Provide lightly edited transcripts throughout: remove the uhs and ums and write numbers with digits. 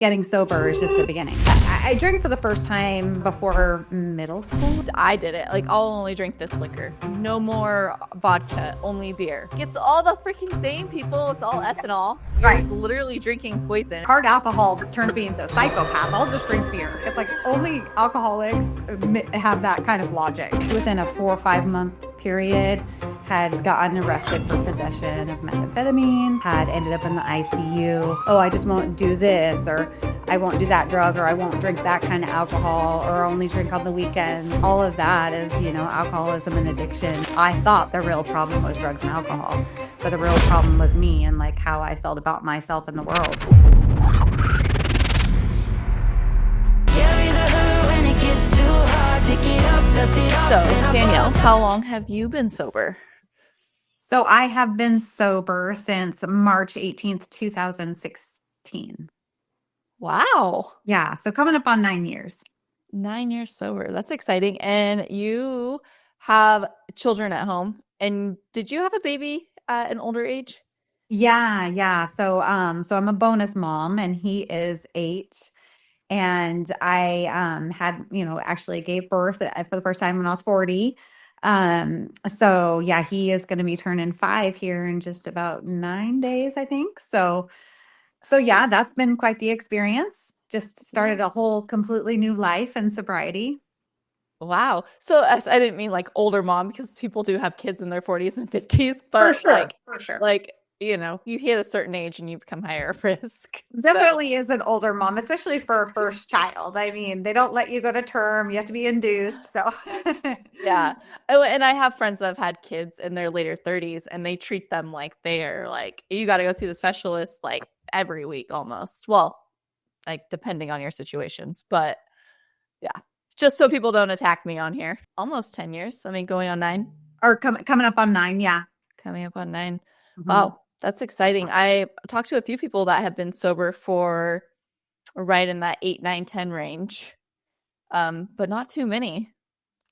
Getting sober is just the beginning. I drank for the first time before middle school. I did it. Like, I'll only drink this liquor. No more vodka, only beer. It's all the freaking same, people. It's all ethanol. Right. You're literally drinking poison. Hard alcohol turns me into a psychopath. I'll just drink beer. It's like only alcoholics have that kind of logic. Within a 4 or 5 month period, had gotten arrested for possession of methamphetamine, had ended up in the ICU. Oh, I just won't do this, or I won't do that drug, or I won't drink that kind of alcohol, or only drink on the weekends. All of that is, alcoholism and addiction. I thought the real problem was drugs and alcohol, but the real problem was me and like how I felt about myself in the world. So, Danielle, how long have you been sober? So I have been sober since March 18th, 2016. Wow. Yeah, so coming up on 9 years. 9 years sober. That's exciting. And you have children at home. And did you have a baby at an older age? Yeah. So I'm a bonus mom, and he is 8. And I had, actually gave birth for the first time when I was 40. So yeah, he is going to be turning 5 here in just about 9 days, I think. So yeah, that's been quite the experience. Just started a whole completely new life in sobriety. Wow. So I didn't mean like older mom, because people do have kids in their 40s and 50s, but For sure. like, you hit a certain age and you become higher risk. Definitely is an older mom, especially for a first child. I mean, they don't let you go to term. You have to be induced. So Yeah. Oh, and I have friends that have had kids in their later 30s, and they treat them like they are like, you got to go see the specialist like every week almost. Well, like depending on your situations. But yeah, just so people don't attack me on here. Almost 10 years. I mean, going on 9. Or coming up on 9. Yeah. Coming up on 9. Mhm. Wow. That's exciting. I talked to a few people that have been sober for right in that 8, 9, 10 range, but not too many.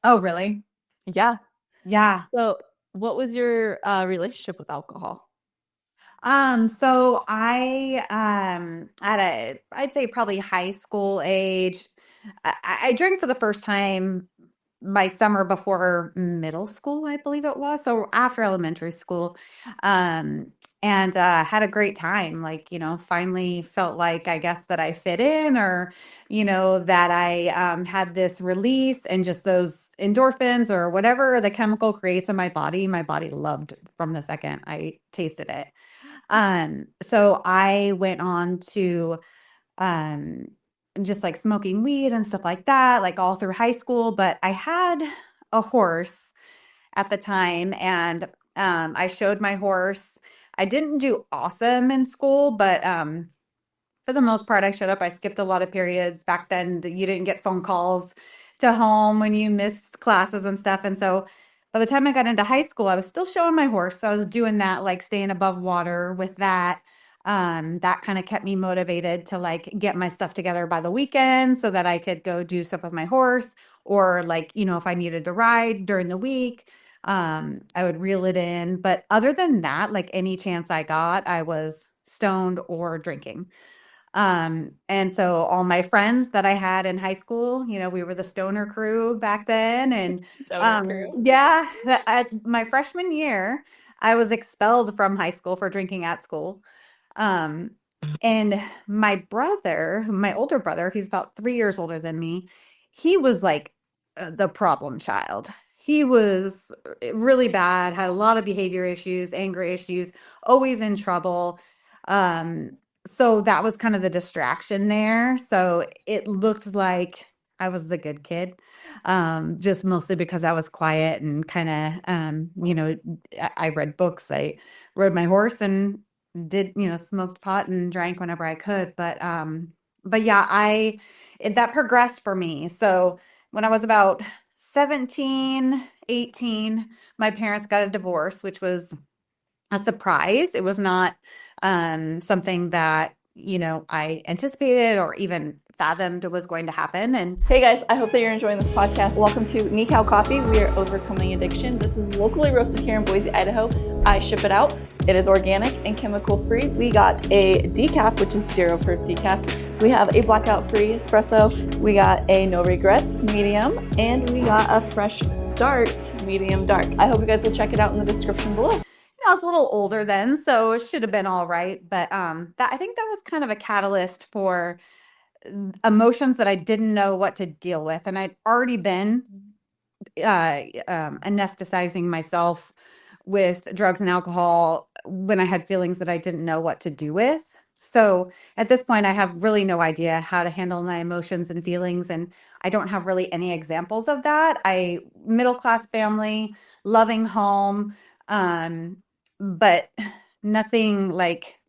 Oh, really? Yeah. Yeah. So what was your relationship with alcohol? So I I'd say probably high school age. I drank for the first time my summer before middle school, I believe it was. So after elementary school, and had a great time. Like, finally felt like I guess that I fit in, or that I had this release, and just those endorphins or whatever the chemical creates in my body. My body loved from the second I tasted it. So I went on to um just like smoking weed and stuff like that, like all through high school. But I had a horse at the time, and I showed my horse. I didn't do awesome in school, but for the most part, I showed up. I skipped a lot of periods. Back then, you didn't get phone calls to home when you missed classes and stuff. And so by the time I got into high school, I was still showing my horse. So I was doing that, like staying above water with that. That kind of kept me motivated to like get my stuff together by the weekend so that I could go do stuff with my horse, or like, if I needed to ride during the week, I would reel it in. But other than that, like any chance I got, I was stoned or drinking. And so all my friends that I had in high school, we were the stoner crew back then. And yeah, my freshman year, I was expelled from high school for drinking at school. And my brother, my older brother, he's about 3 years older than me, he was like the problem child. He was really bad, had a lot of behavior issues, anger issues, always in trouble. So that was kind of the distraction there. So it looked like I was the good kid, just mostly because I was quiet and kind of, I read books, I rode my horse, and did, smoked pot and drank whenever I could. But yeah, that progressed for me. So when I was about 17, 18, my parents got a divorce, which was a surprise. It was not something that, I anticipated or even fathomed was going to happen. And hey guys, I hope that you're enjoying this podcast. Welcome to Nikao Coffee. We are overcoming addiction. This is locally roasted here in Boise, Idaho. I ship it out. It is organic and chemical free. We got a decaf, which is 0 proof decaf. We have a blackout free espresso. We got a no regrets medium, and we got a fresh start medium dark. I hope you guys will check it out in the description below. I was a little older then, so it should have been all right. But that I think that was kind of a catalyst for emotions that I didn't know what to deal with, and I'd already been anesthetizing myself with drugs and alcohol when I had feelings that I didn't know what to do with. So at this point, I have really no idea how to handle my emotions and feelings, and I don't have really any examples of that. Middle class family, loving home, um, but nothing like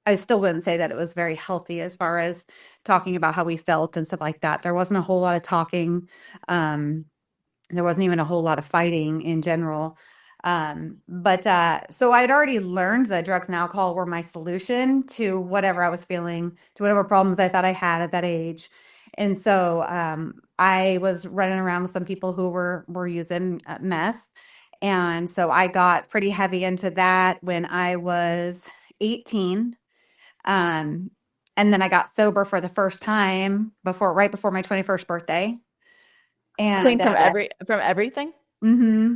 I still wouldn't say that it was very healthy as far as talking about how we felt and stuff like that. There wasn't a whole lot of talking. Um, there wasn't even a whole lot of fighting in general. But so I'd already learned that drugs and alcohol were my solution to whatever I was feeling, to whatever problems I thought I had at that age. And so I was running around with some people who were using meth. And so I got pretty heavy into that when I was 18. Um, and then I got sober for the first time right before my 21st birthday. Clean And from everything. mm-hmm.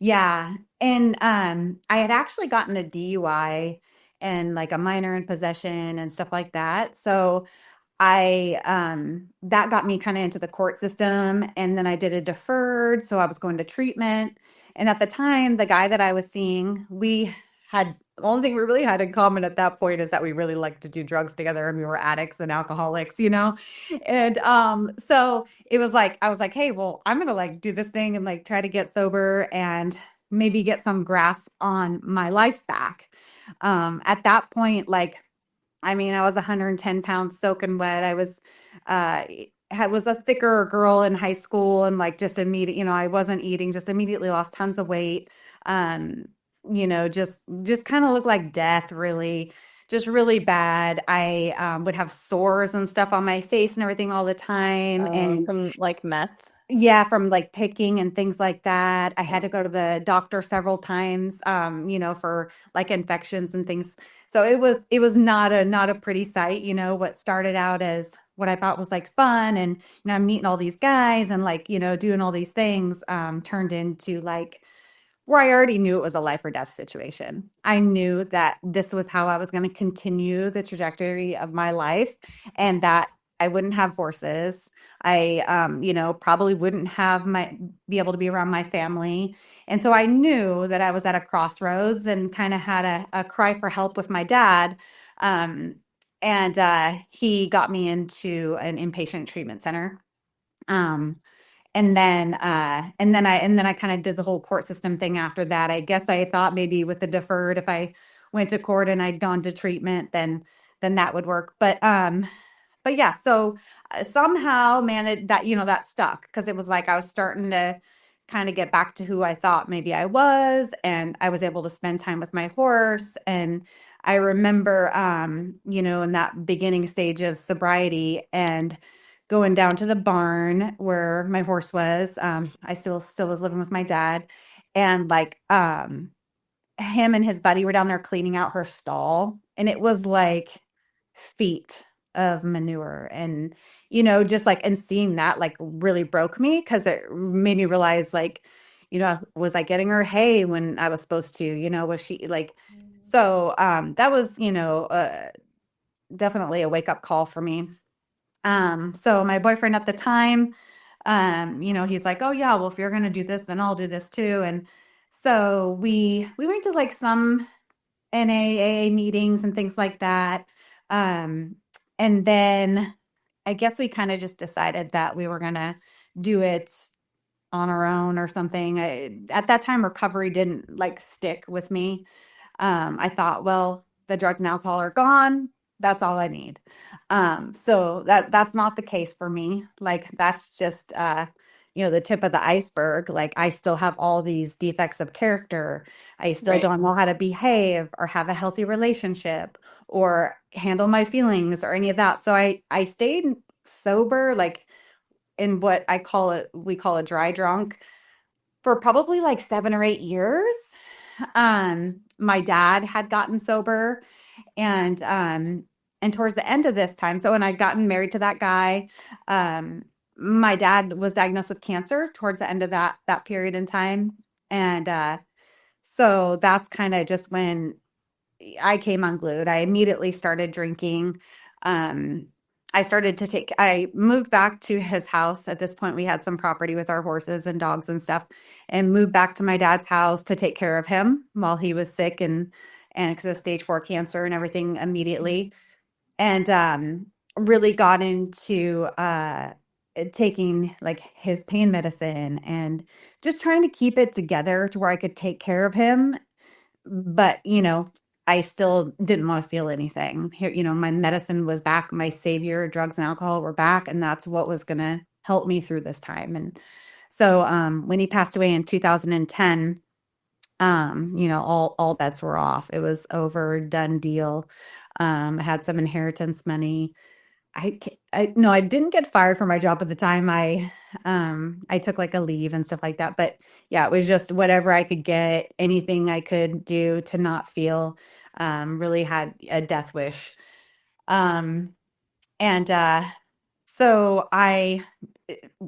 Yeah. And I had actually gotten a DUI and like a minor in possession and stuff like that. So I that got me kind of into the court system, and then I did a deferred, so I was going to treatment. And at the time, the guy that I was seeing, we had the only thing we really had in common at that point is that we really liked to do drugs together and we were addicts and alcoholics, you know? And so it was like I was like, "Hey, well, I'm going to like do this thing and like try to get sober and maybe get some grasp on my life back." At that point, like I mean, I was 110 pounds soaking wet. Uh, was a thicker girl in high school and like just immediate, I wasn't eating, just immediately lost tons of weight. Um, just kind of looked like death, really, just really bad. I would have sores and stuff on my face and everything all the time. And From like meth. yeah, from like picking and things like that. I had to go to the doctor several times, for like infections and things. So it was not a pretty sight, what started out as what I thought was like fun and I'm meeting all these guys and like, doing all these things, turned into like where I already knew it was a life or death situation. I knew that this was how I was going to continue the trajectory of my life and that I wouldn't have horses. I, probably wouldn't be able to be around my family. And so I knew that I was at a crossroads and kind of had a cry for help with my dad. Um, and he got me into an inpatient treatment center. Um, and then I kind of did the whole court system thing after that. I guess I thought maybe with the deferred, if I went to court and I'd gone to treatment, then that would work. But yeah, so somehow, man, that stuck because it was like I was starting to kind of get back to who I thought maybe I was, and I was able to spend time with my horse. And I remember, in that beginning stage of sobriety and going down to the barn where my horse was. I still was living with my dad, and like him and his buddy were down there cleaning out her stall, and it was like feet of manure. And just like and seeing that like really broke me because it made me realize like was I getting her hay when I was supposed to, was she like so that was definitely a wake up call for me. So my boyfriend at the time, he's like, "Oh yeah, well if you're gonna do this, then I'll do this too." And so we went to like some NAA meetings and things like that. Um, and then I guess we kind of just decided that we were gonna do it on our own or something. At that time, recovery didn't like stick with me. I thought, well, the drugs and alcohol are gone. That's all I need. So that's not the case for me. Like that's just the tip of the iceberg. Like I still have all these defects of character. I still Right. don't know how to behave or have a healthy relationship or handle my feelings or any of that. So I stayed sober, like in what we call a dry drunk for probably like 7 or 8 years. My dad had gotten sober and And towards the end of this time, so when I'd gotten married to that guy, um, my dad was diagnosed with cancer towards the end of that period in time. And so that's kind of just when I came unglued. I immediately started drinking. Um, I moved back to his house. At this point, we had some property with our horses and dogs and stuff, and moved back to my dad's house to take care of him while he was sick and because of stage 4 cancer and everything immediately. And really got into taking like his pain medicine and just trying to keep it together to where I could take care of him, but I still didn't want to feel anything. Here, my medicine was back, my savior, drugs and alcohol were back, and that's what was going to help me through this time. And so when he passed away in 2010, all bets were off. It was over, done deal. I had some inheritance money. I no, I didn't get fired from my job at the time. I took like a leave and stuff like that. But yeah, it was just whatever I could get, anything I could do to not feel. Really had a death wish. Um, and so I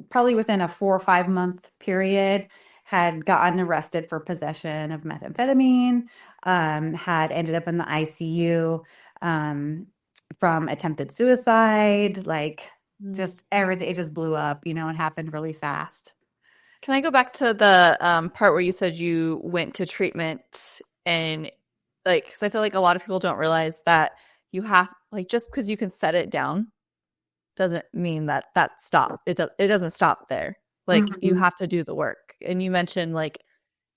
probably within a 4 or 5 month period had gotten arrested for possession of methamphetamine, had ended up in the ICU, from attempted suicide, like Mm. just everything. It just blew up, it happened really fast. Can I go back to the part where you said you went to treatment and like, because I feel like a lot of people don't realize that you have like just because you can set it down doesn't mean that that stops. It doesn't stop there. Like you Mhm. have to do the work. And you mentioned like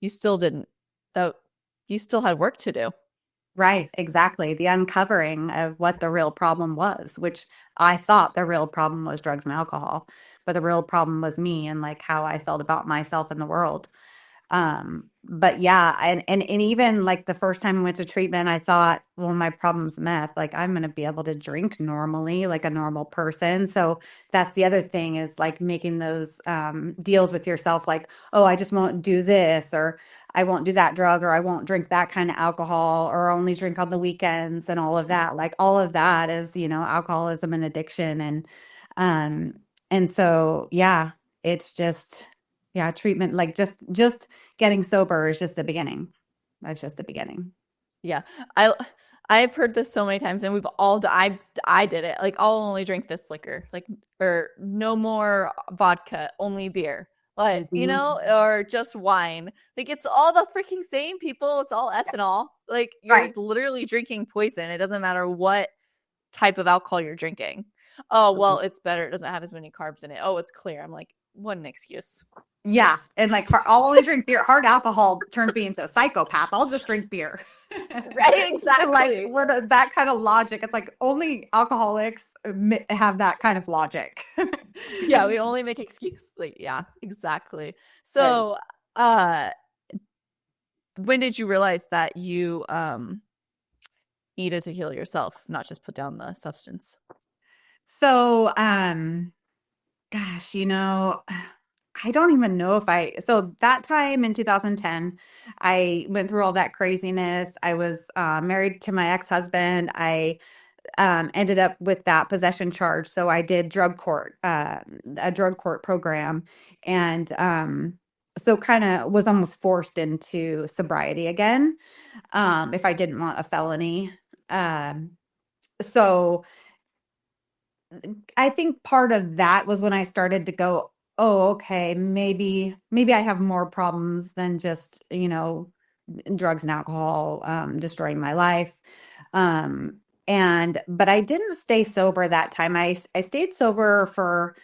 you still didn't that you still had work to do. Right, exactly. The uncovering of what the real problem was, which I thought the real problem was drugs and alcohol, but the real problem was me and like how I felt about myself in the world. But yeah, and even like the first time I went to treatment, I thought, well, my problem's meth. Like I'm gonna be able to drink normally, like a normal person. So that's the other thing is like making those deals with yourself, like, oh, I just won't do this, or I won't do that drug, or I won't drink that kind of alcohol, or only drink on the weekends, and all of that. Like all of that is, alcoholism and addiction, um, and so yeah, it's just yeah, treatment, like just getting sober is just the beginning. That's just the beginning. Yeah. I I've heard this so many times and we've all I did it. Like I'll only drink this liquor. Like or no more vodka, only beer. Like, Mhm. or just wine. Like it's all the freaking same people. It's all ethanol. Like you're Right. literally drinking poison. It doesn't matter what type of alcohol you're drinking. Oh, well, it's better. It doesn't have as many carbs in it. Oh, it's clear. I'm like, what an excuse. Yeah. And like I'll only drink beer. Hard alcohol turns me into a psychopath. I'll just drink beer. Right? Like Exactly. that kind of logic. It's like only alcoholics have that kind of logic. Yeah, we only make excuse. Like, yeah, exactly. Right. So, uh, when did you realize that you needed to heal yourself, not just put down the substance? So, gosh, I don't even know if so that time in 2010, I went through all that craziness. I was married to my ex-husband. I ended up with that possession charge. So I did a drug court program, and so kind of was almost forced into sobriety again, if I didn't want a felony. Um, so I think part of that was when I started to go, oh, okay, maybe I have more problems than just, drugs and alcohol destroying my life. But I didn't stay sober that time. I stayed sober for,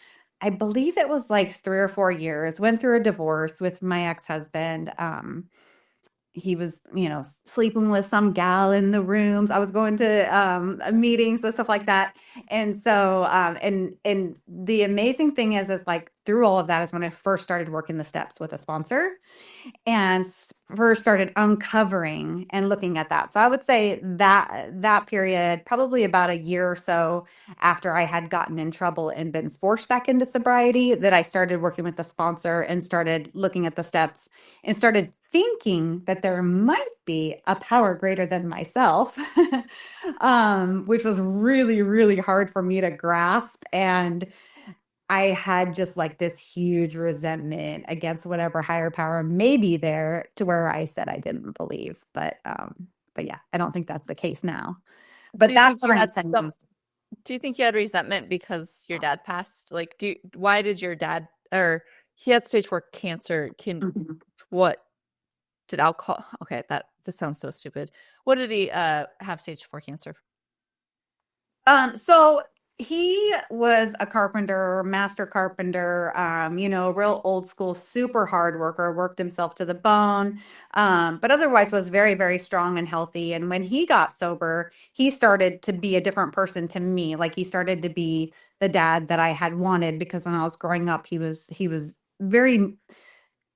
I believe it was like 3 or 4 years. Went through a divorce with my ex-husband. He was, sleeping with some gal in the rooms. I was going to meetings and stuff like that. And so, and the amazing thing is like through all of that is when I first started working the steps with a sponsor and first started uncovering and looking at that. So I would say that period, probably about a year or so after I had gotten in trouble and been forced back into sobriety, that I started working with the sponsor and started looking at the steps and started thinking that there might be a power greater than myself, which was really, really hard for me to grasp. And I had just like this huge resentment against whatever higher power may be there to where I said I didn't believe. But yeah, I don't think that's the case now. Do But you that's think what you I'm had saying. some do you think you had resentment because your dad passed? Like, why did your dad, or he had stage 4 cancer? Mhm. What did alcohol, okay, this sounds so stupid. What did he have stage 4 cancer? So he was a carpenter, master carpenter, real old school, super hard worker, worked himself to the bone, but otherwise was very, very strong and healthy. And when he got sober, he started to be a different person to me. Like he started to be the dad that I had wanted because when I was growing up, he was very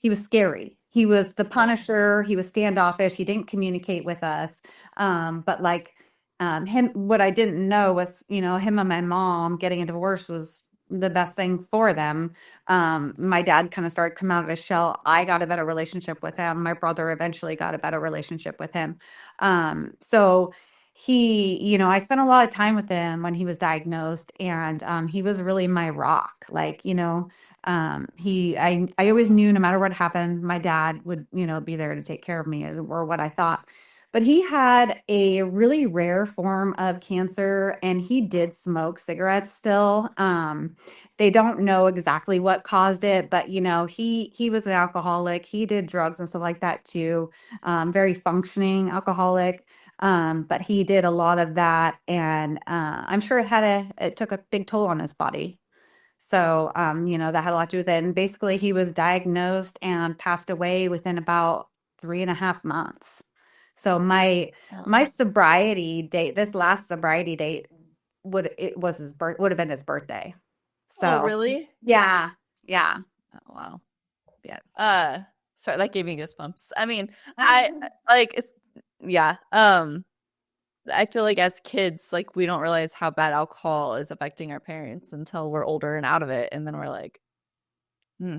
he was scary. He was the punisher. He was standoffish. He didn't communicate with us. But like him, what I didn't know was, him and my mom getting a divorce was the best thing for them. My dad kind of started coming out of his shell. I got a better relationship with him. My brother eventually got a better relationship with him. So I spent a lot of time with him when he was diagnosed, and he was really my rock. Like, I always knew no matter what happened, my dad would, be there to take care of me or what I thought. But he had a really rare form of cancer and he did smoke cigarettes still. They don't know exactly what caused it, but he was an alcoholic. He did drugs and stuff like that too. Very functioning alcoholic. But he did a lot of that, and I'm sure it took a big toll on his body. So, that had a lot to do with it. And basically, he was diagnosed and passed away within about 3.5 months. So my Oh, sobriety date, this last sobriety date, would have been his birthday. oh So really? yeah, yeah, Oh, wow. yeah, Uh, sorry, that gave me goosebumps. I mean, I like it's yeah. I feel like as kids, like we don't realize how bad alcohol is affecting our parents until we're older and out of it, and then we're like, hmm,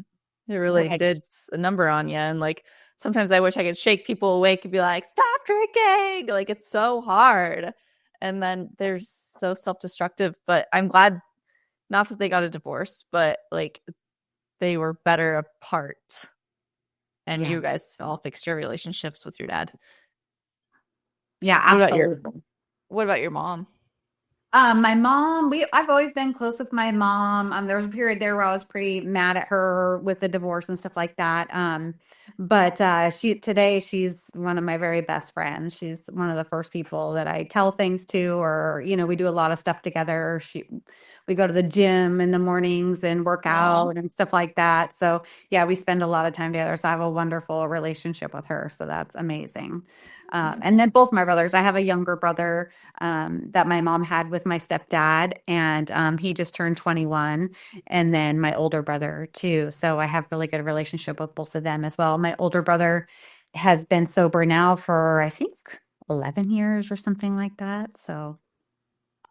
it really right. did a number on you. And like sometimes I wish I could shake people awake and be like, stop drinking. Like it's so hard. And then they're so self-destructive. But I'm glad not that they got a divorce, but like they were better apart. And Yeah, you guys all fixed your relationships with your dad. yeah, What about your absolutely. what about your mom? My mom, I've always been close with my mom. There was a period there where I was pretty mad at her with the divorce and stuff like that. But she's one of my very best friends. She's one of the first people that I tell things to, or we do a lot of stuff together. We go to the gym in the mornings and work Aw. out and stuff like that. So yeah, we spend a lot of time together. So I have a wonderful relationship with her. So that's amazing. And then both my brothers, I have a younger brother that my mom had with my stepdad, and he just turned 21, and then my older brother too. So I have really good relationship with both of them as well. My older brother has been sober now for I think 11 years or something like that. So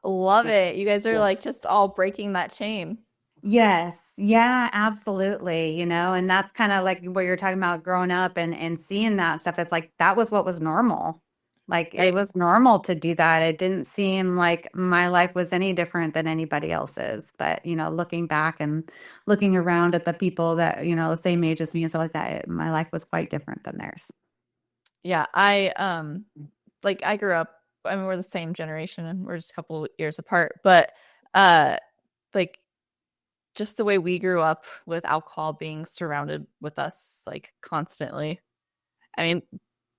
Love it. You guys are like just all breaking that chain. yes, yeah, absolutely. And that's kind of like what you're talking about growing up and seeing that stuff. It's like that was what was normal. Like it Right. was normal to do that. It didn't seem like my life was any different than anybody else's. But, looking back and looking around at the people that, the same age as me and stuff like that, my life was quite different than theirs. Yeah, I grew up, I mean we're the same generation and we're just a couple years apart, but uh like just the way we grew up with alcohol being surrounded with us like constantly. I mean,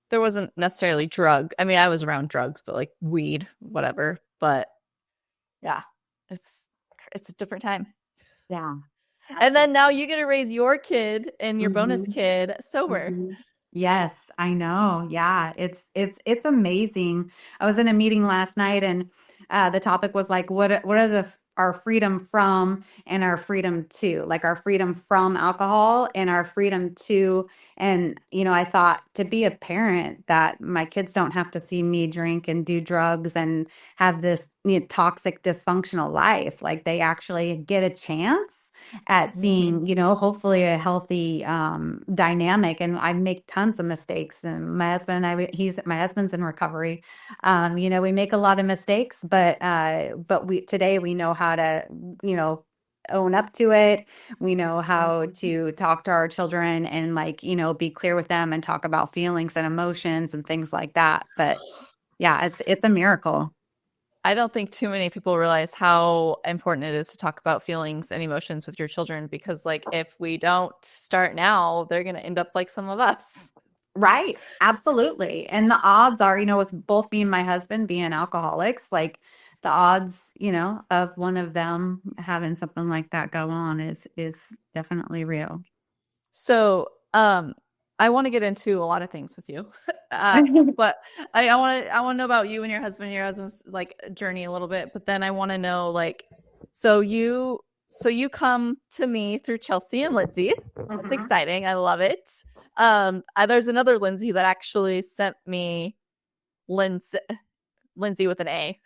there wasn't necessarily I mean, I was around drugs, but like weed, whatever. But yeah, it's it's a different time. Yeah, And then absolutely. now you get to raise your kid and your bonus Mhm. kid sober. Mhm. Yes, I know. Yeah, it's amazing. I was in a meeting last night, and the topic was like, what are our freedom from and our freedom to, like our freedom from alcohol and our freedom to, and I thought to be a parent that my kids don't have to see me drink and do drugs and have this toxic, dysfunctional life. Like they actually get a chance. at Mhm. seeing, hopefully a healthy dynamic. And I make tons of mistakes. And my husband's in recovery. We make a lot of mistakes, but today we know how to, you know, own up to it. We know how to talk to our children and like, be clear with them and talk about feelings and emotions and things like that. But yeah, it's a miracle. I don't think too many people realize how important it is to talk about feelings and emotions with your children because, like, if we don't start now, they're going to end up like some of us. Right. Absolutely. And the odds are, with both me and my husband being alcoholics, like the odds, of one of them having something like that go on is definitely real. So, I want to get into a lot of things with you, but I want to know about you and your husband's like journey a little bit. But then I want to know like, so you come to me through Chelsea and Lindsay. That's Mhm. exciting. I love it. There's another Lindsay that actually sent me Lindsay, Lindsay with an A.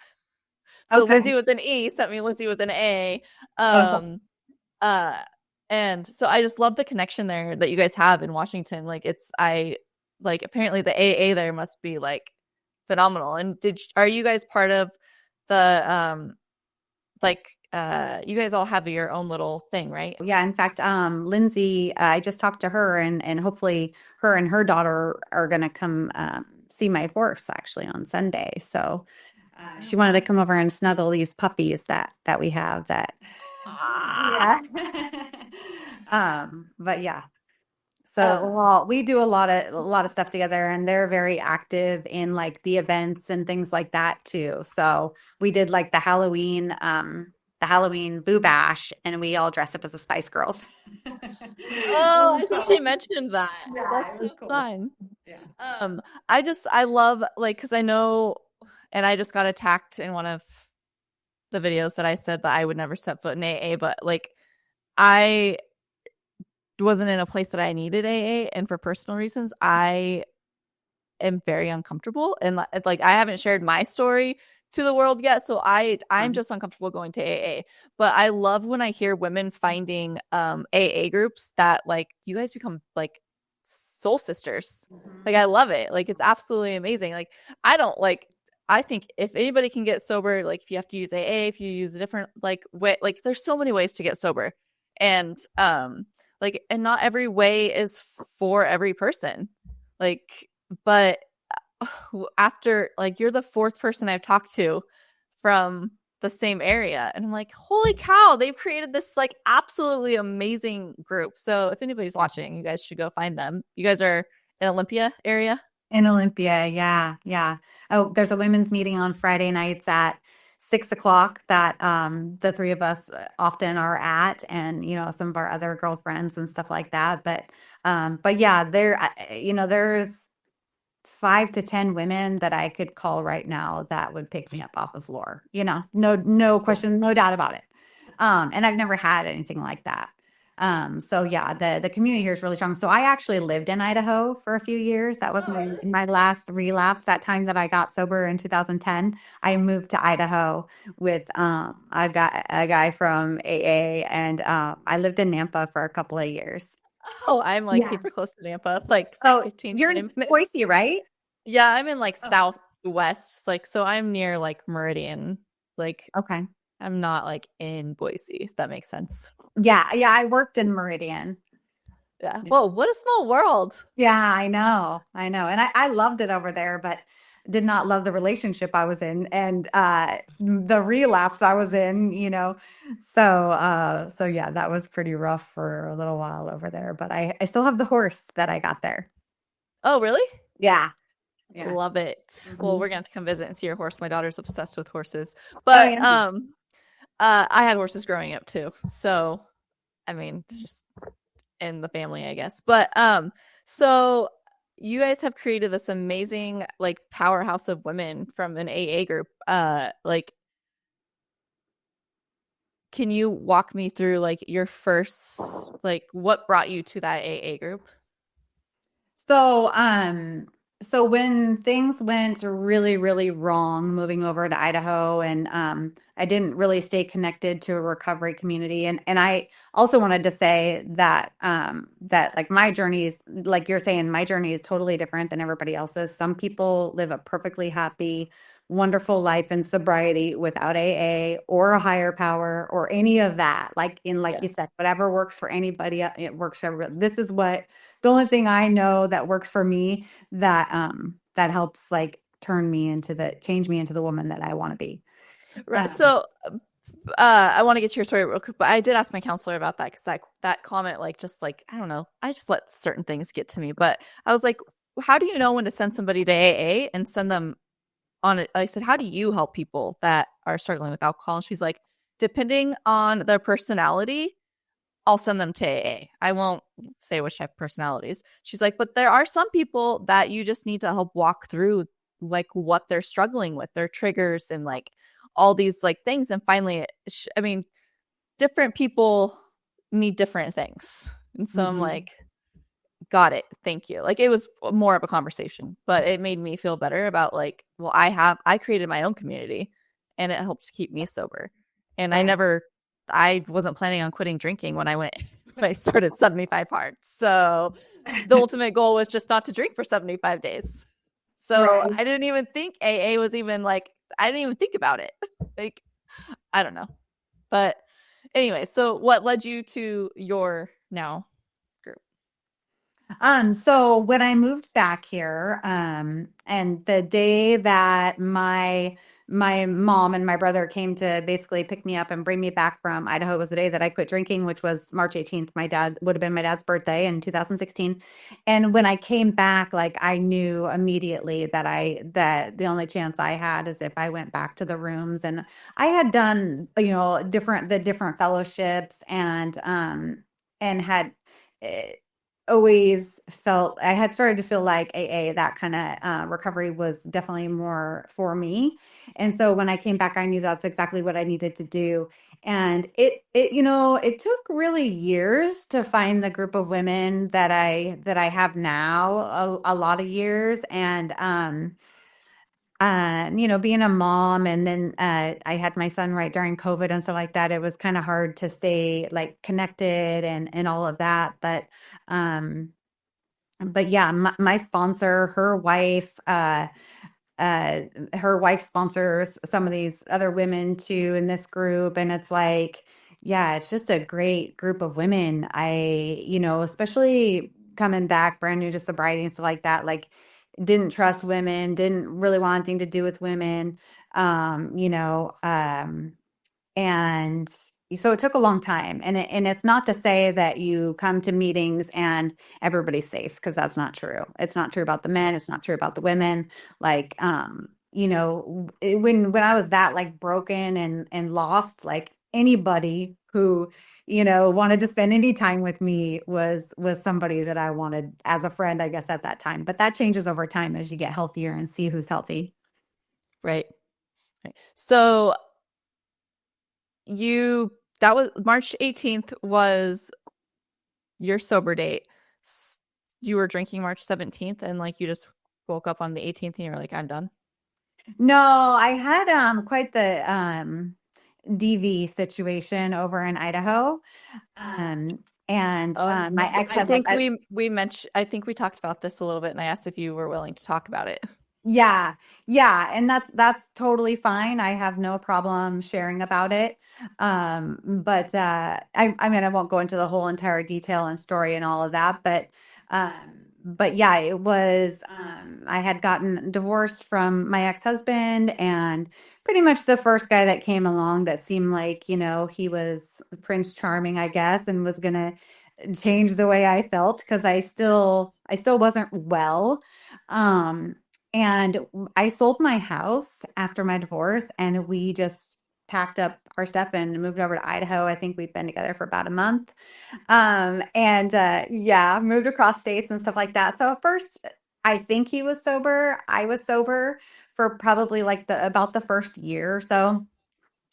So Lindsay Okay. with an E sent me Lindsay with an A. Oh, Um, uh, and so I just love the connection there that you guys have in Washington. Like I like apparently the AA there must be like phenomenal. And are you guys part of the like you guys all have your own little thing, right? yeah. In fact, Lindsay, I just talked to her and hopefully her and her daughter are going to come see my horse actually on Sunday. So she wanted to come over and snuggle these puppies that we have that. Ah. Yeah. But yeah. So, Um, well, we do a lot of stuff together, and they're very active in like the events and things like that too. So we did like the Halloween Boo Bash, and we all dressed up as the Spice Girls. oh, I think she So mentioned that. yeah, That's it so was cool. fun. Yeah. I love like because I know, and I just got attacked in one of the videos that I said that I would never step foot in AA, but like I wasn't in a place that I needed AA, and for personal reasons, I am very uncomfortable, and like I haven't shared my story to the world yet, so I'm just uncomfortable going to AA. But I love when I hear women finding AA groups that like you guys become like soul sisters. Like Mhm. I love it. Like it's absolutely amazing. Like I don't like I think if anybody can get sober, like if you have to use AA, if you use a different like way, like there's so many ways to get sober. And like and not every way is for every person. Like but after like you're the fourth person I've talked to from the same area and I'm like holy cow they've created this like absolutely amazing group. So if anybody's watching you guys should go find them. You guys are in Olympia area. In Olympia, yeah, yeah. Oh, there's a women's meeting on Friday nights at 6 o'clock that the three of us often are at, and some of our other girlfriends and stuff like that. But yeah, there's 5 to 10 women that I could call right now that would pick me up off the floor. No question, no doubt about it. And I've never had anything like that. So yeah, the community here is really strong. So I actually lived in Idaho for a few years. That was Oh, really? my last relapse. That time that I got sober in 2010, I moved to Idaho with I got a guy from AA, and I lived in Nampa for a couple of years. Oh, I'm like Yeah. super close to Nampa, like So 15 you're in 20 minutes. Boise, right? Yeah, I'm in like Oh, southwest, like so I'm near like Meridian. Like okay. I'm not like in Boise, if that makes sense. Yeah, yeah, I worked in Meridian. Yeah. Whoa, what a small world. Yeah, I know. I know. And I loved it over there, but did not love the relationship I was in and the relapse I was in. So yeah, that was pretty rough for a little while over there. But I still have the horse that I got there. Oh, really? Yeah. Yeah. Love it. Well, Mhm. we're gonna have to come visit and see your horse. My daughter's obsessed with horses. Oh But yeah. I had horses growing up too. So I mean, it's just in the family, I guess. But so you guys have created this amazing like powerhouse of women from an AA group. Like can you walk me through like your first like what brought you to that AA group? So So when things went really, really wrong moving over to Idaho, and I didn't really stay connected to a recovery community, and I also wanted to say that that like my journey is like you're saying, my journey is totally different than everybody else's. Some people live a perfectly happy, wonderful life in sobriety without AA or a higher power or any of that. Like Yeah. you said, whatever works for anybody, it works for everybody. This is what the only thing I know that works for me that that helps like change me into the woman that I want to be. Right. Um, So, I want to get to your story real quick, but I did ask my counselor about that because that comment, like, just like, I don't know, I just let certain things get to me. But I was like, how do you know when to send somebody to AA and send them on it? I said, how do you help people that are struggling with alcohol? And she's like, depending on their personality, I'll send them to AA. I won't say which type of personalities. She's like, but there are some people that you just need to help walk through like what they're struggling with, their triggers and like all these like things. And finally, I mean, different people need different things. And so I'm mhm. like, got it. Thank you. Like it was more of a conversation, but it made me feel better about like, well, I created my own community and it helps keep me sober. And Right. I wasn't planning on quitting drinking when I went, when I started 75 hard. So the ultimate goal was just not to drink for 75 days. So Right. I didn't even think AA was even like, I didn't even think about it. Like, I don't know. But anyway, so what led you to your now group? So when I moved back here, and the day that my mom and my brother came to basically pick me up and bring me back from Idaho was the day that I quit drinking, which was March 18th. My dad would have been my dad's birthday in 2016. And when I came back, like I knew immediately that the only chance I had is if I went back to the rooms. And I had done, the different fellowships and had always felt I had started to feel like AA, that kind of recovery was definitely more for me. And so when I came back, I knew that's exactly what I needed to do. And it took really years to find the group of women that I have now, a lot of years. And being a mom and then I had my son right during COVID and stuff like that, it was kind of hard to stay like connected and all of that. Um, but yeah, my sponsor, uh, her wife sponsors some of these other women too in this group. And it's like, yeah, it's just a great group of women. Especially coming back brand new to sobriety and stuff like that, like didn't trust women, didn't really want anything to do with women. Um, you know, um, and so it took a long time. And it's not to say that you come to meetings and everybody's safe, because that's not true. It's not true about the men. It's not true about the women. Like, when I was that like broken and lost, like anybody who, wanted to spend any time with me was somebody that I wanted as a friend, I guess, at that time. But that changes over time as you get healthier and see who's healthy. Right. Right. So you that was March 18th was your sober date. You were drinking March 17th and like you just woke up on the 18th and you were like, I'm done. No, I had quite the DV situation over in Idaho. And Oh, my ex I had think we mentioned I think we talked about this a little bit and I asked if you were willing to talk about it. yeah, yeah, and that's totally fine. I have no problem sharing about it. But I mean, I won't go into the whole entire detail and story and all of that, but yeah, it was I had gotten divorced from my ex-husband, and pretty much the first guy that came along that seemed like, he was Prince Charming, I guess, and was gonna change the way I felt, because I still wasn't well. Um, and I sold my house after my divorce, and we just packed up our stuff and moved over to Idaho. I think we've been together for about a month. And yeah, moved across states and stuff like that. So at first, I think he was sober. I was sober for probably like the about the first year or so.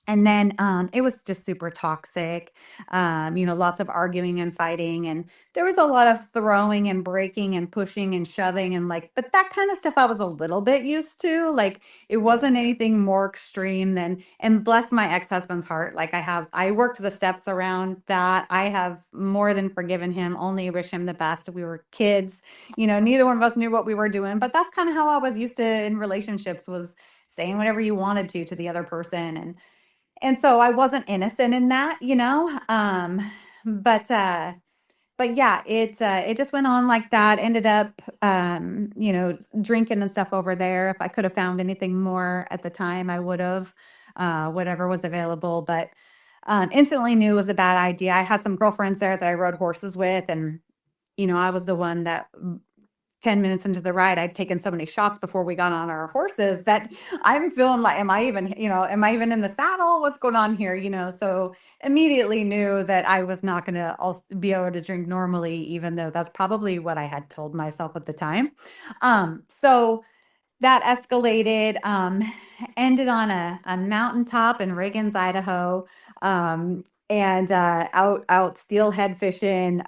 And then it was just super toxic, lots of arguing and fighting. And there was a lot of throwing and breaking and pushing and shoving and like, but that kind of stuff I was a little bit used to. Like, it wasn't anything more extreme than, and bless my ex-husband's heart. Like, I worked the steps around that. I have more than forgiven him, only wish him the best. We were kids, neither one of us knew what we were doing, but that's kind of how I was used to in relationships, was saying whatever you wanted to the other person. And so I wasn't innocent in that, but yeah, it just went on like that. Ended up drinking and stuff over there. If I could have found anything more at the time, I would have, whatever was available. But instantly knew it was a bad idea. I had some girlfriends there that I rode horses with, and I was the one that 10 minutes into the ride, I'd taken so many shots before we got on our horses that I'm feeling like, am I even in the saddle? What's going on here? So immediately knew that I was not going to be able to drink normally, even though that's probably what I had told myself at the time. So that escalated, ended on a mountaintop in Reagan's, Idaho, and out steelhead fishing.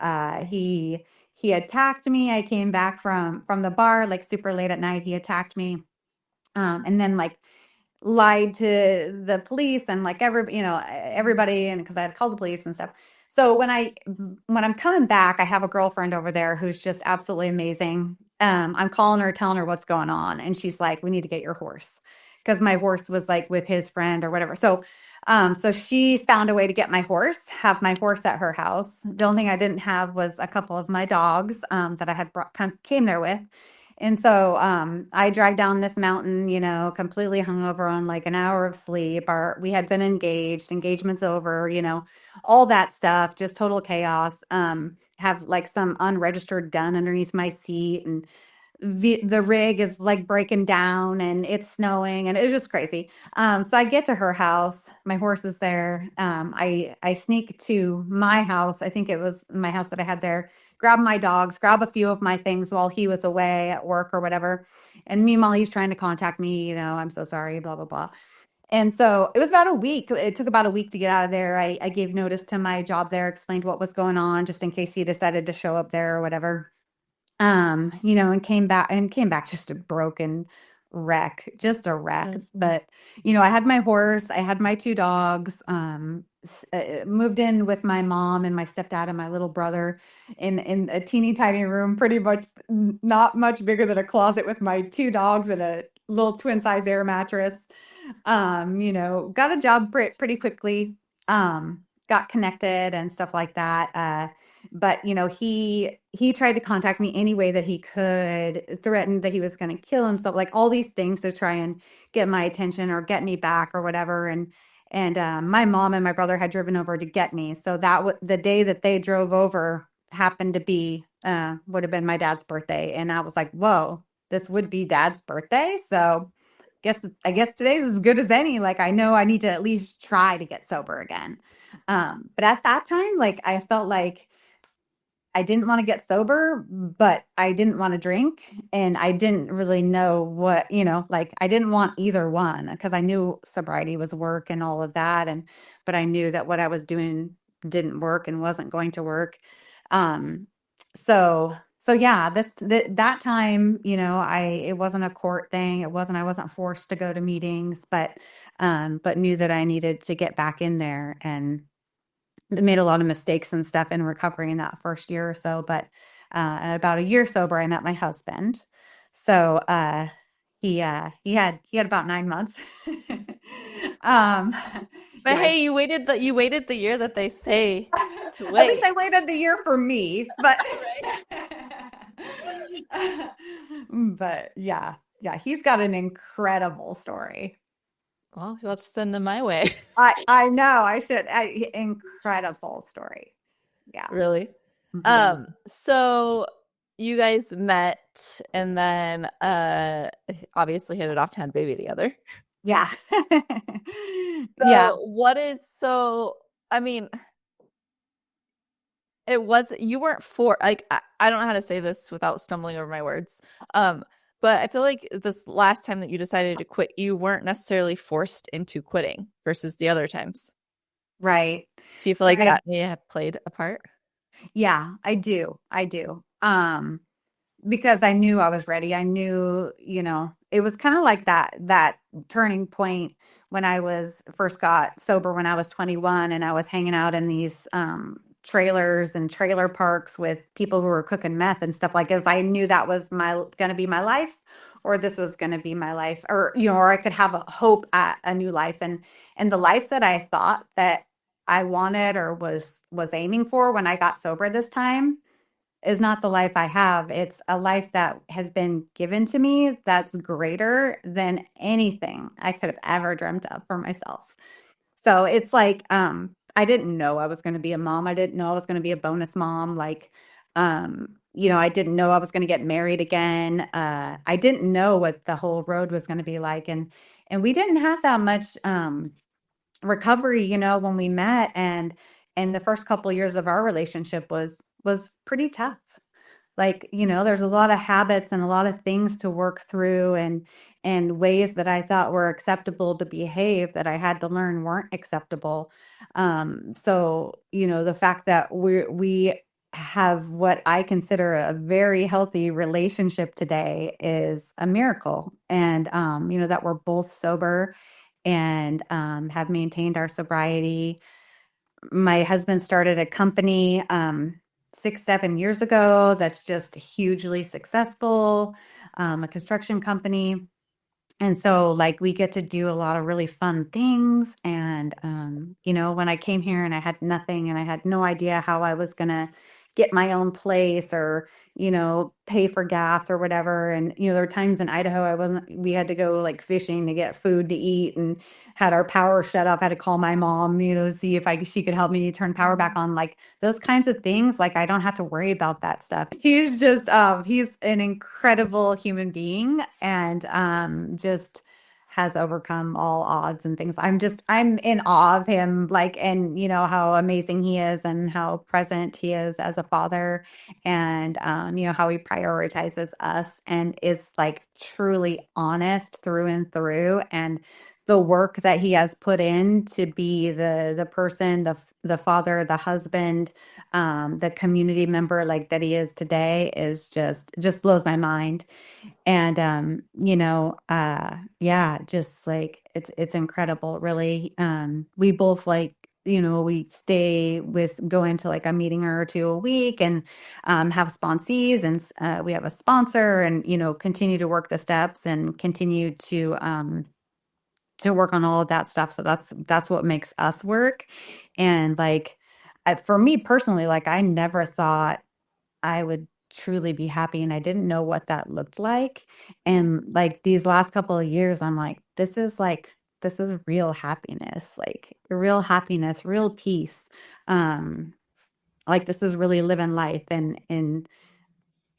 He attacked me. I came back from the bar like super late at night. He attacked me, and then like lied to the police and like everybody, and because I had called the police and stuff. So when I'm coming back, I have a girlfriend over there who's just absolutely amazing. I'm calling her, telling her what's going on, and she's like, "We need to get your horse," because my horse was like with his friend or whatever. So she found a way to get my horse, have my horse at her house. The only thing I didn't have was a couple of my dogs that I had came there with. And so I drive down this mountain, completely hungover on like an hour of sleep. We had been engaged, engagement's over, all that stuff, just total chaos. Have like some unregistered gun underneath my seat, and the rig is like breaking down and it's snowing and it was just crazy. So I get to her house, my horse is there. I sneak to my house. I think it was my house that I had there, grab my dogs, grab a few of my things while he was away at work or whatever. And meanwhile, he's trying to contact me, I'm so sorry, blah, blah, blah. And so it was about a week. It took about a week to get out of there. I gave notice to my job there, explained what was going on, just in case he decided to show up there or whatever. And came back just a broken wreck, just a wreck. Mhm. But I had my horse, I had my two dogs, moved in with my mom and my stepdad and my little brother in a teeny tiny room, pretty much not much bigger than a closet, with my two dogs and a little twin size air mattress. Got a job pretty quickly, got connected and stuff like that. But he tried to contact me any way that he could, threatened that he was going to kill himself, like all these things to try and get my attention or get me back or whatever. And my mom and my brother had driven over to get me, so the day that they drove over happened to be would have been my dad's birthday, and I was like, whoa, this would be dad's birthday. So I guess today's as good as any. Like, I know I need to at least try to get sober again. But at that time, like, I felt like I didn't want to get sober, but I didn't want to drink. And I didn't really know what, like, I didn't want either one, because I knew sobriety was work and all of that. But I knew that what I was doing didn't work and wasn't going to work. Um, so yeah, that time, it wasn't a court thing. I wasn't forced to go to meetings, but knew that I needed to get back in there, and made a lot of mistakes and stuff in recovery in that first year or so. But at about a year sober, I met my husband. So he had about 9 months. um, But yeah, hey, you waited the year that they say to at least wait. I waited the year for me. But Right. but yeah, he's got an incredible story. Well, let's send them my way. I know I should. Incredible story. Yeah. Really. Mhm. So you guys met and then obviously hit it off to have a baby together. Yeah. Yeah. So I mean, you weren't for, like, I don't know how to say this without stumbling over my words. Um But I feel like this last time that you decided to quit, you weren't necessarily forced into quitting versus the other times. Right. Do you feel like Right. that may have played a part? Yeah, I do. I do. Because I knew I was ready. I knew, it was kind of like that turning point when I was first got sober when I was 21 and I was hanging out in these trailers and trailer parks with people who were cooking meth and stuff like this. I knew that was my going to be my life, or this was going to be my life, or or I could have a hope at a new life. And the life that I thought that I wanted or was aiming for when I got sober this time is not the life I have. It's a life that has been given to me that's greater than anything I could have ever dreamt of for myself. So it's like, I didn't know I was going to be a mom. I didn't know I was going to be a bonus mom. Like, I didn't know I was going to get married again. I didn't know what the whole road was going to be like. And we didn't have that much, recovery, when we met, and the first couple of years of our relationship was pretty tough. Like, there's a lot of habits and a lot of things to work through, and ways that I thought were acceptable to behave that I had to learn weren't acceptable. So, the fact that we have what I consider a very healthy relationship today is a miracle. And that we're both sober and have maintained our sobriety. My husband started a company 6, 7 years ago that's just hugely successful, a construction company. And so, like, we get to do a lot of really fun things. And, when I came here and I had nothing and I had no idea how I was going to get my own place or, pay for gas or whatever. And, there were times in Idaho, we had to go like fishing to get food to eat and had our power shut off. I had to call my mom, see if she could help me turn power back on. Like those kinds of things. Like I don't have to worry about that stuff. He's an incredible human being, and just has overcome all odds and things. I'm in awe of him, like, and how amazing he is and how present he is as a father, and how he prioritizes us and is like truly honest through and through, and the work that he has put in to be the person, the father, the husband, the community member like that he is today is just blows my mind. And yeah, just like it's incredible, really. We both like, we go into like a meeting or two a week, and have sponsees, and we have a sponsor, and continue to work the steps and continue to work on all of that stuff. So that's what makes us work. And like, for me personally, like I never thought I would truly be happy, and I didn't know what that looked like. And like these last couple of years, I'm like, this is real happiness, like real happiness, real peace. Um, like this is really living life. And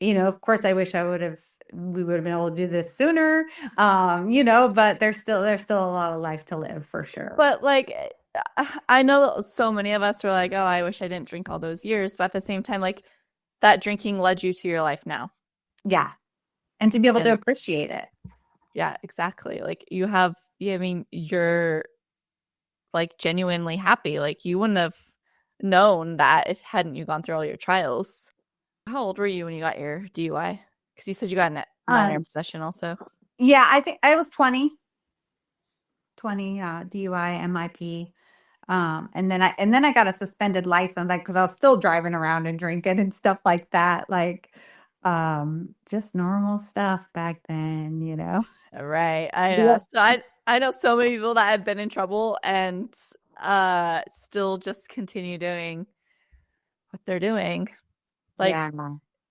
of course I wish we would have been able to do this sooner. But there's still a lot of life to live for sure. But like, I know so many of us are like, oh, I wish I didn't drink all those years. But at the same time, like, that drinking led you to your life now. Yeah. And to be able to And appreciate it. yeah, exactly. Like, yeah, I mean, you're like genuinely happy. Like, you wouldn't have known that if hadn't you gone through all your trials. How old were you when you got your DUI? Because you said you got a minor in Um, possession also. yeah, I think I was 20, DUI, MIP. And then I got a suspended license, like, because I was still driving around and drinking and stuff like that. Like, just normal stuff back then. Right. I know. Yeah. So I know so many people that have been in trouble and still just continue doing what they're doing. Like, Yeah.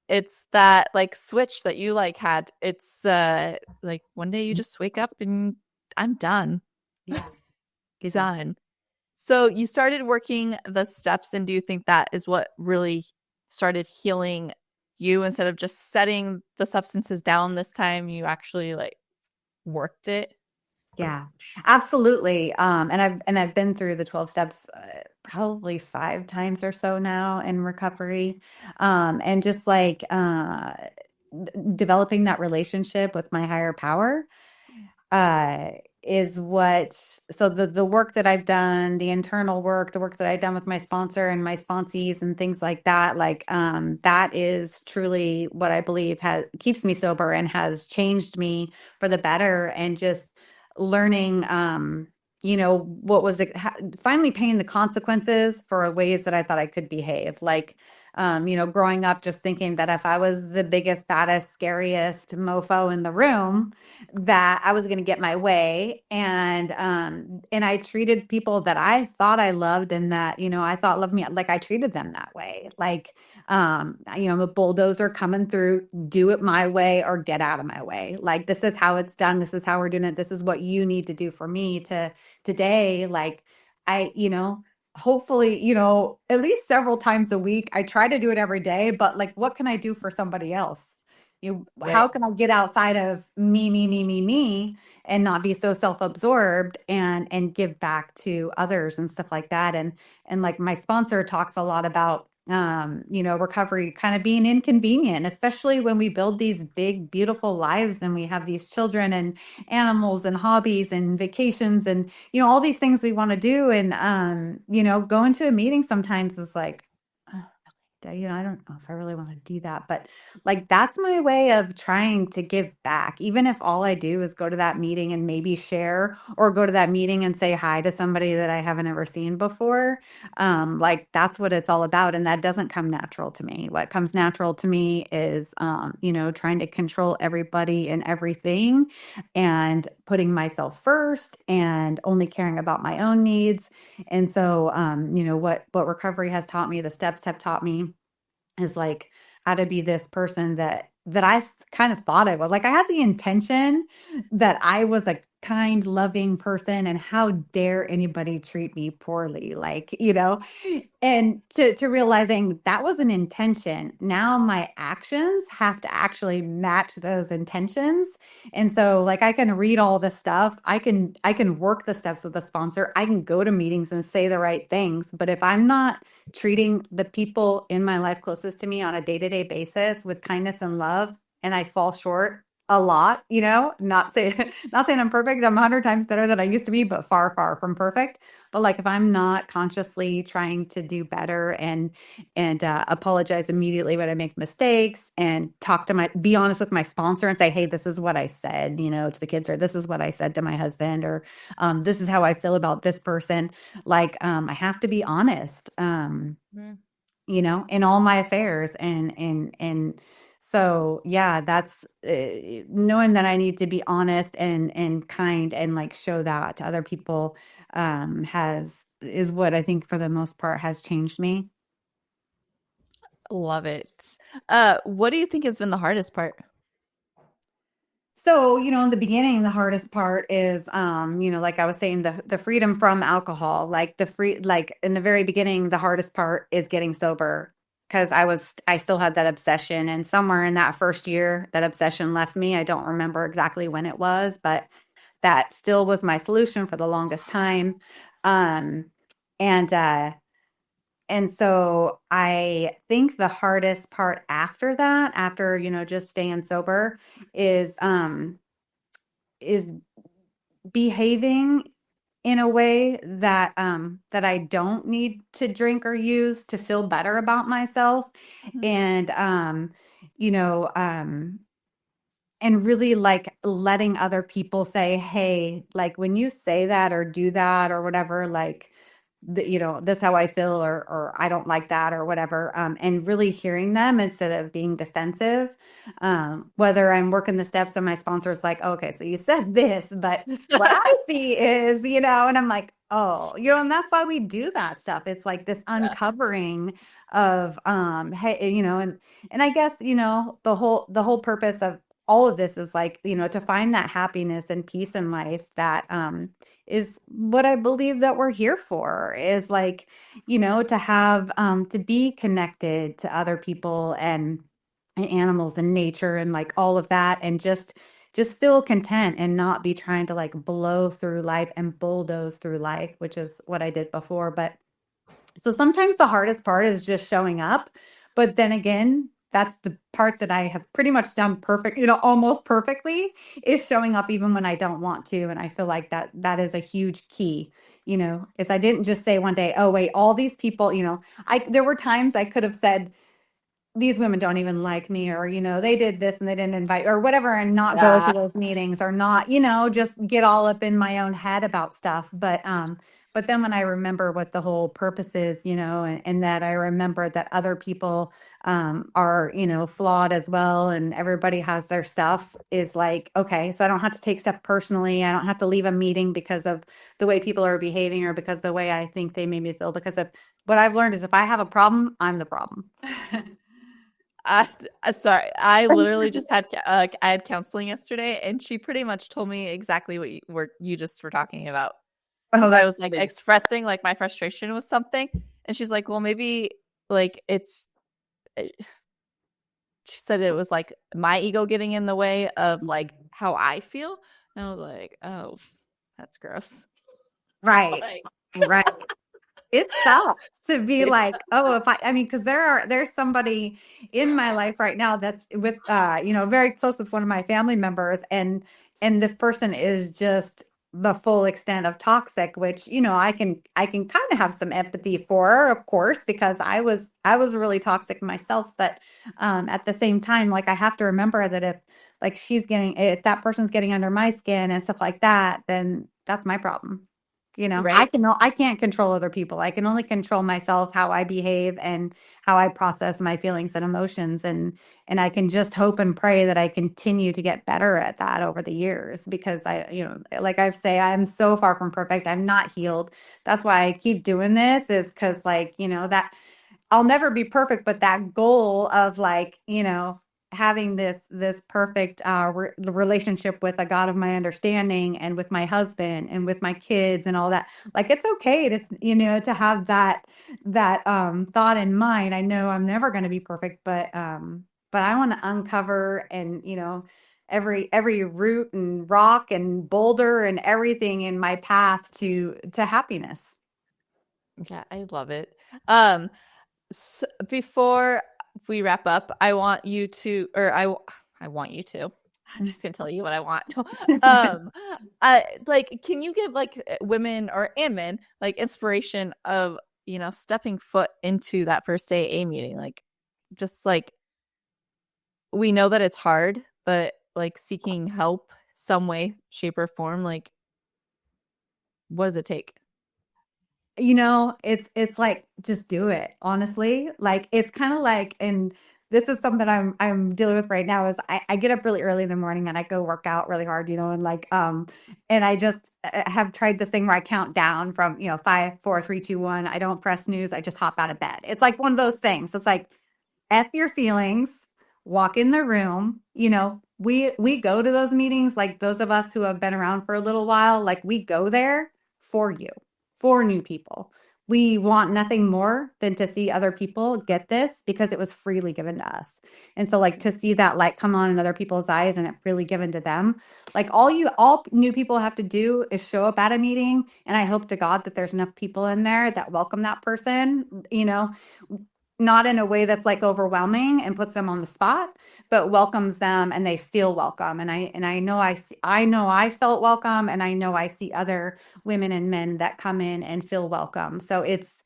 it's that like switch that you like had. It's like one day you just wake up and I'm done. Yeah. You're Yeah. done. So you started working the steps, and do you think that is what really started healing you instead of just setting the substances down this time? You actually like worked it. Yeah, absolutely. And I've been through the 12 steps probably 5 times or so now in recovery. And just like developing that relationship with my higher power uh is what so the work that I've done, the internal work, the work that I've done with my sponsor and my sponsees and things like that, like that is truly what I believe has keeps me sober and has changed me for the better. And just learning what was it finally paying the consequences for ways that I thought I could behave. Like growing up just thinking that if I was the biggest, baddest, scariest mofo in the room, that I was going to get my way. And I treated people that I thought I loved and that, I thought loved me, like I treated them that way. Like, I'm a bulldozer coming through, do it my way or get out of my way. Like, this is how it's done. This is how we're doing it. This is what you need to do for me to today. Like, I, hopefully, at least several times a week, I try to do it every day, but like, what can I do for somebody else? Right. How can I get outside of me, me, me, me, me, and not be so self-absorbed and give back to others and stuff like that. And like my sponsor talks a lot about recovery kind of being inconvenient, especially when we build these big, beautiful lives and we have these children and animals and hobbies and vacations and all these things we want to do. And going to a meeting sometimes is like, I don't know if I really want to do that, but like that's my way of trying to give back. Even if all I do is go to that meeting and maybe share, or go to that meeting and say hi to somebody that I haven't ever seen before. Like that's what it's all about. And that doesn't come natural to me. What comes natural to me is, trying to control everybody and everything and putting myself first and only caring about my own needs. And so, what recovery has taught me, the steps have taught me is like how to be this person that I kind of thought I was. Like I had the intention that I was a kind, loving person, and how dare anybody treat me poorly? Like, and to realizing that was an intention. Now my actions have to actually match those intentions. And so like I can read all this stuff. I can work the steps with the sponsor. I can go to meetings and say the right things. But if I'm not treating the people in my life closest to me on a day-to-day basis with kindness and love, and I fall short a lot, not saying not saying I'm perfect. I'm 100 times better than I used to be, but far, far from perfect. But like if I'm not consciously trying to do better and apologize immediately when I make mistakes, and be honest with my sponsor and say, hey, this is what I said, to the kids, or this is what I said to my husband, or this is how I feel about this person. Like I have to be honest. Mhm. In all my affairs. And so, yeah, that's knowing that I need to be honest and kind and like show that to other people has is what I think for the most part has changed me. Love it. What do you think has been the hardest part? So, in the beginning, the hardest part is, like I was saying, the freedom from alcohol. Like in the very beginning, the hardest part is getting sober because I still had that obsession. And somewhere in that first year, that obsession left me. I don't remember exactly when it was, but that still was my solution for the longest time. Um, and, uh, and so I think the hardest part after that, after, just staying sober is behaving in a way that I don't need to drink or use to feel better about myself. Mhm. And you know um and really like letting other people say, hey, like when you say that or do that or whatever, like this is how I feel, or I don't like that or whatever. And really hearing them instead of being defensive. Whether I'm working the steps and my sponsor's like, oh, okay, so you said this, but what I see is, and I'm like, oh, and that's why we do that stuff. It's like this Yeah. uncovering of hey, and I guess, the whole purpose of all of this is like, to find that happiness and peace in life that is what I believe that we're here for, is like, to have to be connected to other people and animals and nature and like all of that, and just feel content and not be trying to like blow through life and bulldoze through life, which is what I did before. But so sometimes the hardest part is just showing up. But then again, that's the part that I have pretty much done perfect, almost perfectly, is showing up even when I don't want to. And I feel like that is a huge key, is I didn't just say one day, oh wait, all these people, there were times I could have said, these women don't even like me, or they did this and they didn't invite, or whatever, and not go to Yeah. those meetings, or not, just get all up in my own head about stuff. But then when I remember what the whole purpose is, and that I remember that other people are, flawed as well, and everybody has their stuff, is like, okay, so I don't have to take stuff personally. I don't have to leave a meeting because of the way people are behaving, or because the way I think they made me feel, because of what I've learned is, if I have a problem, I'm the problem. I, sorry. I literally just had I had counseling yesterday, and she pretty much told me exactly what you just were talking about. Oh, Because I that's was like sweet. expressing like my frustration with something, and she's like, "Well, maybe like it's." She said it was like my ego getting in the way of like how I feel, and I was like, "Oh, that's gross." Right. Like, Right. It sucks to be like, oh, I mean, because there's somebody in my life right now that's with, very close with one of my family members, and this person is just the full extent of toxic, which, I can kind of have some empathy for, of course, because I was really toxic myself. But at the same time, like, I have to remember that if that person's getting under my skin and stuff like that, then that's my problem. right, I can't control other people. I can only control myself, how I behave, and how I process my feelings and emotions. And I can just hope and pray that I continue to get better at that over the years, because like I say, I'm so far from perfect. I'm not healed. That's why I keep doing this, is because, like, that I'll never be perfect, but that goal of, like, having this perfect relationship with a God of my understanding, and with my husband, and with my kids, and all that. Like, it's okay to, to have that thought in mind. I know I'm never going to be perfect, but I want to uncover, and, every root and rock and boulder and everything in my path to happiness. yeah, I love it. Um, before we wrap up, I want you to, or I want you to. I'm just gonna tell you what I want. Um, like, can you give like women or and men like inspiration of stepping foot into that first AA meeting? Like, just like we know that it's hard, but like seeking help some way, shape, or form. Like, what does it take? It's like, just do it. Honestly, like, it's kind of like, and this is something I'm dealing with right now, is I get up really early in the morning, and I go work out really hard, and like, and I just have tried this thing where I count down from, 5, 4, 3, 2, 1. I don't press snooze. I just hop out of bed. It's like one of those things. It's like, F your feelings, walk in the room. We go to those meetings, like, those of us who have been around for a little while, like, we go there for you, for new people. We want nothing more than to see other people get this, because it was freely given to us. And so, like, to see that light come on in other people's eyes, and it freely given to them, like, all new people have to do is show up at a meeting. And I hope to God that there's enough people in there that welcome that person, not in a way that's like overwhelming and puts them on the spot, but welcomes them, and they feel welcome. And I know I felt welcome, and I know I see other women and men that come in and feel welcome. So it's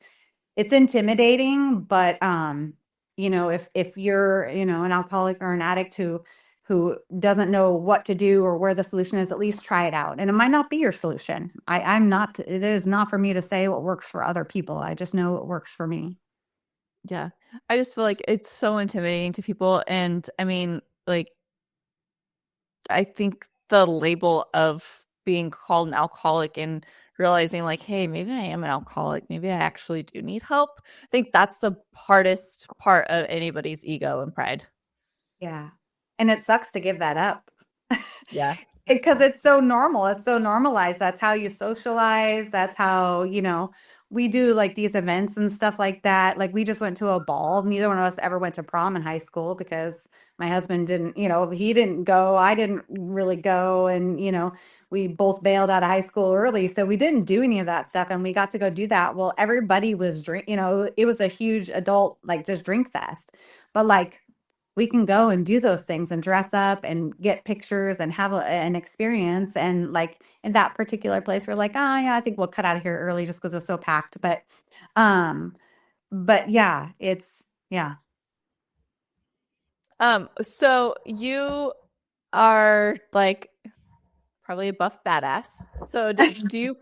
intimidating, but if you're, an alcoholic or an addict who doesn't know what to do or where the solution is, at least try it out. And it might not be your solution. It is not for me to say what works for other people. I just know what works for me. Yeah. I just feel like it's so intimidating to people. And I mean, like, I think the label of being called an alcoholic and realizing, like, hey, maybe I am an alcoholic. Maybe I actually do need help. I think that's the hardest part of anybody's ego and pride. Yeah. And it sucks to give that up. Yeah. Because it's so normal. It's so normalized. That's how you socialize. That's how, we do, like, these events and stuff like that. Like, we just went to a ball. Neither one of us ever went to prom in high school, because my husband didn't, he didn't go. I didn't really go. And, we both bailed out of high school early. So we didn't do any of that stuff. And we got to go do that. Well, everybody was it was a huge adult, like, just drink fest. But, like, we can go and do those things and dress up and get pictures and have an experience. And like in that particular place, we're like, oh yeah, I think we'll cut out of here early just because it's so packed. Um, but yeah, it's yeah. So you are like probably a buff badass. So do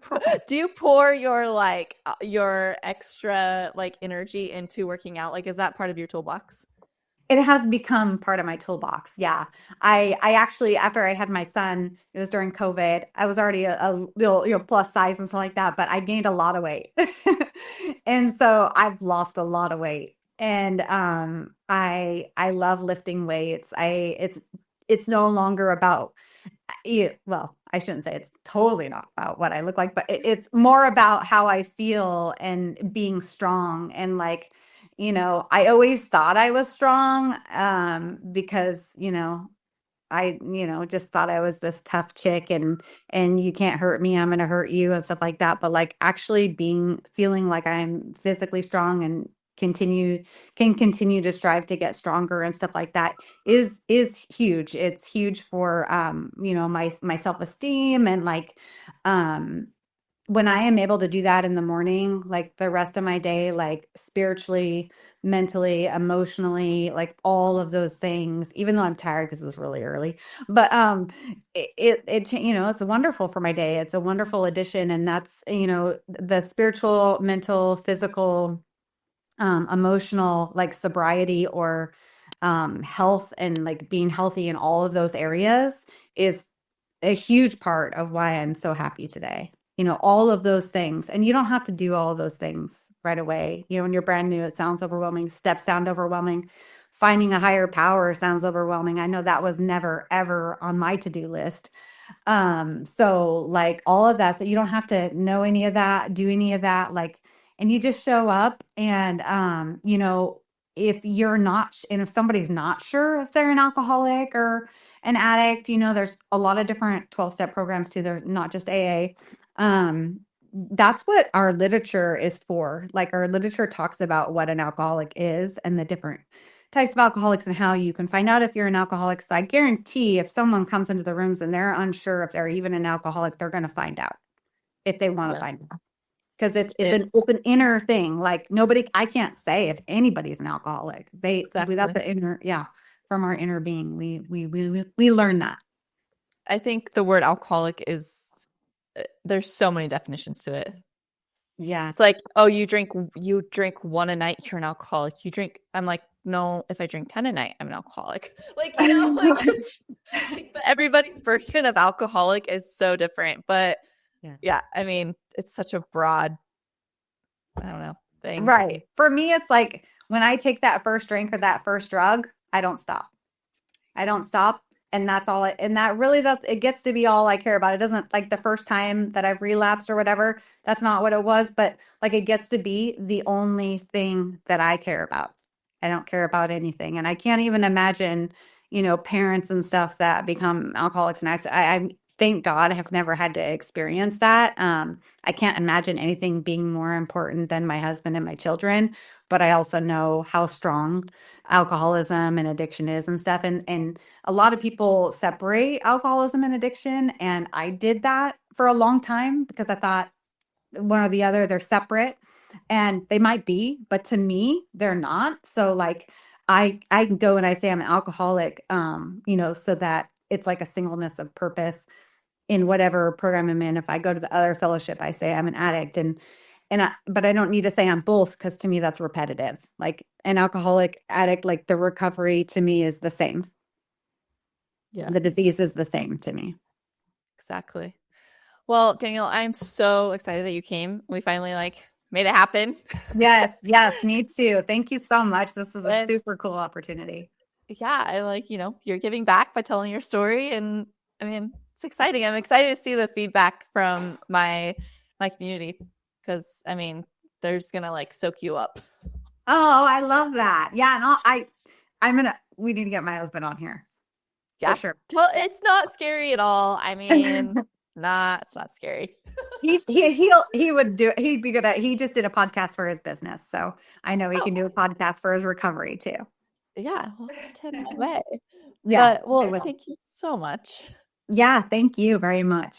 you pour your like your extra like energy into working out? Like, is that part of your toolbox? It has become part of my toolbox. Yeah. I actually, after I had my son, it was during COVID. I was already a little, plus size and stuff like that, but I gained a lot of weight. And so I've lost a lot of weight. And I love lifting weights. It's no longer about well, I shouldn't say it's totally not about what I look like, but it's more about how I feel and being strong. And like, I always thought I was strong, because, just thought I was this tough chick and you can't hurt me, I'm gonna hurt you and stuff like that. But like actually feeling like I'm physically strong and continue to strive to get stronger and stuff like that is huge. It's huge for my self-esteem and like um when I am able to do that in the morning, like the rest of my day, like spiritually, mentally, emotionally, like all of those things, even though I'm tired because it's really early, but it's wonderful for my day. It's a wonderful addition. And that's, the spiritual, mental, physical, emotional, like sobriety or health and like being healthy in all of those areas is a huge part of why I'm so happy today. All of those things. And you don't have to do all of those things right away. When you're brand new, it sounds overwhelming. Steps sound overwhelming. Finding a higher power sounds overwhelming. I know that was never, ever on my to-do list. So like all of that, so you don't have to know any of that, do any of that, like, and you just show up and, if you're not, and if somebody's not sure if they're an alcoholic or an addict, there's a lot of different 12-step programs too. They're not just AA. That's what our literature is for. Like our literature talks about what an alcoholic is and the different types of alcoholics and how you can find out if you're an alcoholic. So I guarantee if someone comes into the rooms and they're unsure if they're even an alcoholic, they're going to find out if they want to Yeah. find out. Because It it's an inner thing. Like I can't say if anybody's an alcoholic. Without exactly. the inner, yeah, from our inner being, we learn that. I think the word alcoholic is there's so many definitions to it. Yeah. It's like, oh, you drink one a night, you're an alcoholic. You drink, I'm like, no, if I drink 10 a night, I'm an alcoholic. Like, like it's like, but everybody's version of alcoholic is so different. But Yeah. yeah, I mean, it's such a broad, I don't know, thing. Right. For me, it's like when I take that first drink or that first drug, I don't stop. I don't stop. And that's all and that really, it gets to be all I care about. It doesn't like the first time that I've relapsed or whatever. That's not what it was, but like it gets to be the only thing that I care about. I don't care about anything. And I can't even imagine, parents and stuff that become alcoholics. And I thank God I have never had to experience that. I can't imagine anything being more important than my husband and my children, but I also know how strong alcoholism and addiction is and stuff. And a lot of people separate alcoholism and addiction. And I did that for a long time because I thought one or the other, they're separate and they might be, but to me, they're not. So like I can go and I say I'm an alcoholic, so that it's like a singleness of purpose in whatever program I'm in. If I go to the other fellowship, I say I'm an addict but I don't need to say I'm both because to me that's repetitive. Like an alcoholic addict, like the recovery to me is the same. Yeah, The disease is the same to me. exactly. Well, Danielle, I'm so excited that you came. We finally like made it happen. Yes, yes, me too. Thank you so much. This is a And super cool opportunity. yeah, I like, you're giving back by telling your story and I mean, it's exciting. I'm excited to see the feedback from my community because I mean, there's gonna like soak you up. Oh, I love that. Yeah, no, we need to get my husband on here for Yeah. sure. It's not scary at all. I mean, it's not scary. He would he'd be good at, he just did a podcast for his business. So I know he can do a podcast for his recovery too. Yeah, we'll tip my way. Yeah. But I well, will. thank you so much. Yeah. Thank you very much.